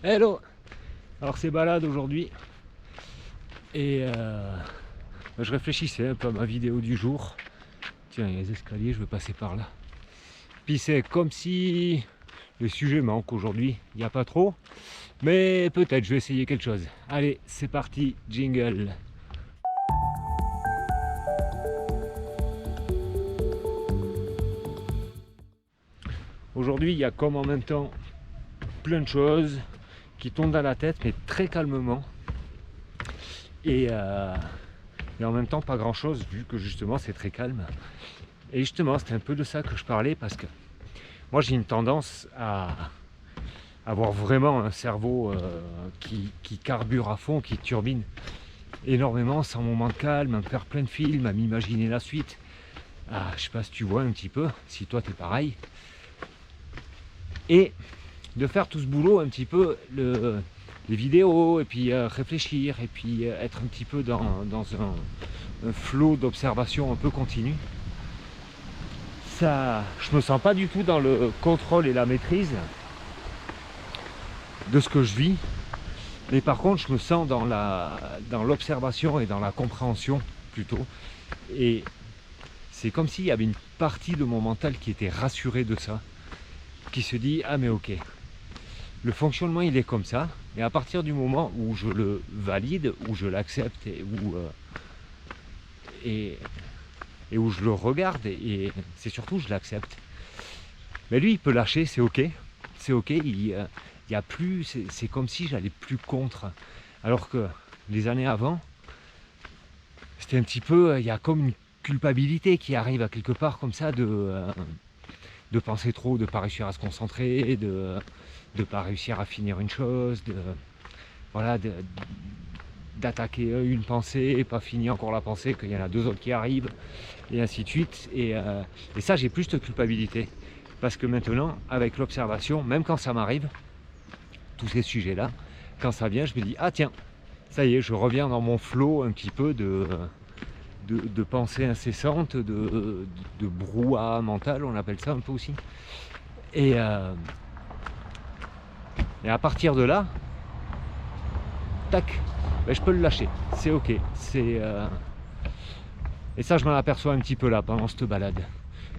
Hello. Alors c'est balade aujourd'hui et je réfléchissais un peu à ma vidéo du jour. Tiens, il y a les escaliers, je vais passer par là. Puis c'est comme si le sujet manque aujourd'hui, il n'y a pas trop, mais peut-être je vais essayer quelque chose. Allez, c'est parti, jingle. Aujourd'hui, il y a comme en même temps plein de choses qui tombent dans la tête, mais très calmement. Et en même temps, pas grand chose, vu que justement, c'est très calme. Et justement, c'était un peu de ça que je parlais, parce que moi, j'ai une tendance à avoir vraiment un cerveau qui carbure à fond, qui turbine énormément, sans moment de calme, à me faire plein de films, à m'imaginer la suite. Ah, je sais pas si tu vois un petit peu, si toi, t'es pareil. Et de faire tout ce boulot un petit peu, les vidéos, et puis réfléchir, et puis être un petit peu dans un flot d'observation un peu continu. Ça, je me sens pas du tout dans le contrôle et la maîtrise de ce que je vis, mais par contre je me sens dans l'observation et dans la compréhension plutôt. Et c'est comme s'il y avait une partie de mon mental qui était rassurée de ça, qui se dit ah mais ok, le fonctionnement il est comme ça, et à partir du moment où je le valide, où je l'accepte et où je le regarde, et c'est surtout je l'accepte, mais lui il peut lâcher, c'est ok, il y a plus, c'est comme si j'allais plus contre, alors que les années avant c'était un petit peu, il y a comme une culpabilité qui arrive à quelque part comme ça, de penser trop, de ne pas réussir à se concentrer, de ne pas réussir à finir une chose, voilà, d'attaquer une pensée et pas finir encore la pensée, qu'il y en a deux autres qui arrivent, et ainsi de suite. Et ça, j'ai plus de culpabilité, parce que maintenant, avec l'observation, même quand ça m'arrive, tous ces sujets-là, quand ça vient, je me dis, ah tiens, ça y est, je reviens dans mon flot un petit peu de pensée incessante, de brouhaha mental, on appelle ça un peu aussi. Et à partir de là, tac, ben je peux le lâcher, c'est ok. Et ça, je m'en aperçois un petit peu là, pendant cette balade,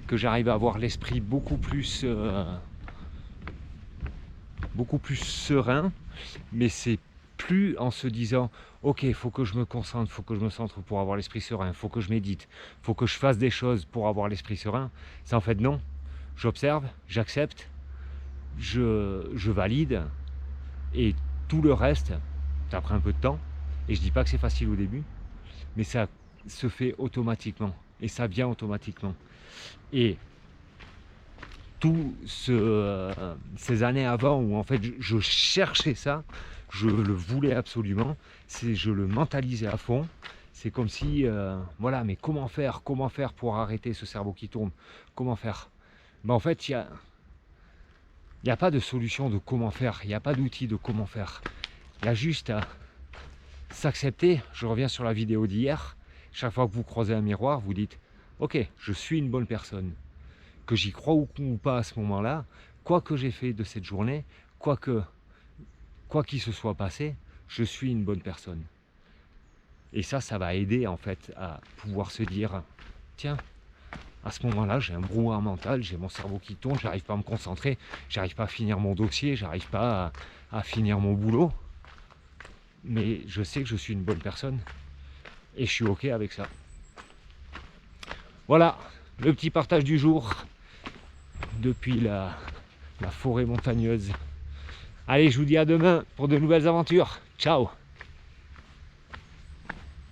que j'arrive à avoir l'esprit beaucoup plus serein, mais c'est plus en se disant ok, il faut que je me concentre, il faut que je me centre pour avoir l'esprit serein, il faut que je médite, il faut que je fasse des choses pour avoir l'esprit serein. C'est en fait non, j'observe, j'accepte, je valide, et tout le reste, ça prend un peu de temps, et je dis pas que c'est facile au début, mais ça se fait automatiquement, et ça vient automatiquement. Et tout ces années avant où en fait je cherchais ça, je le voulais absolument, je le mentalisais à fond, c'est comme si, voilà, mais comment faire pour arrêter ce cerveau qui tourne, comment faire? Ben en fait, il n'y a pas de solution de comment faire, il n'y a pas d'outil de comment faire, il y a juste à s'accepter. Je reviens sur la vidéo d'hier, chaque fois que vous croisez un miroir, vous dites ok, je suis une bonne personne, que j'y crois ou pas à ce moment-là, quoi que j'ai fait de cette journée, quoi qu'il se soit passé, je suis une bonne personne. Et ça va aider en fait à pouvoir se dire, tiens, à ce moment-là, j'ai un brouhaha mental, j'ai mon cerveau qui tourne, j'arrive pas à me concentrer, j'arrive pas à finir mon dossier, j'arrive pas à finir mon boulot, mais je sais que je suis une bonne personne, et je suis ok avec ça. Voilà, le petit partage du jour, depuis la forêt montagneuse. Allez, je vous dis à demain pour de nouvelles aventures. Ciao!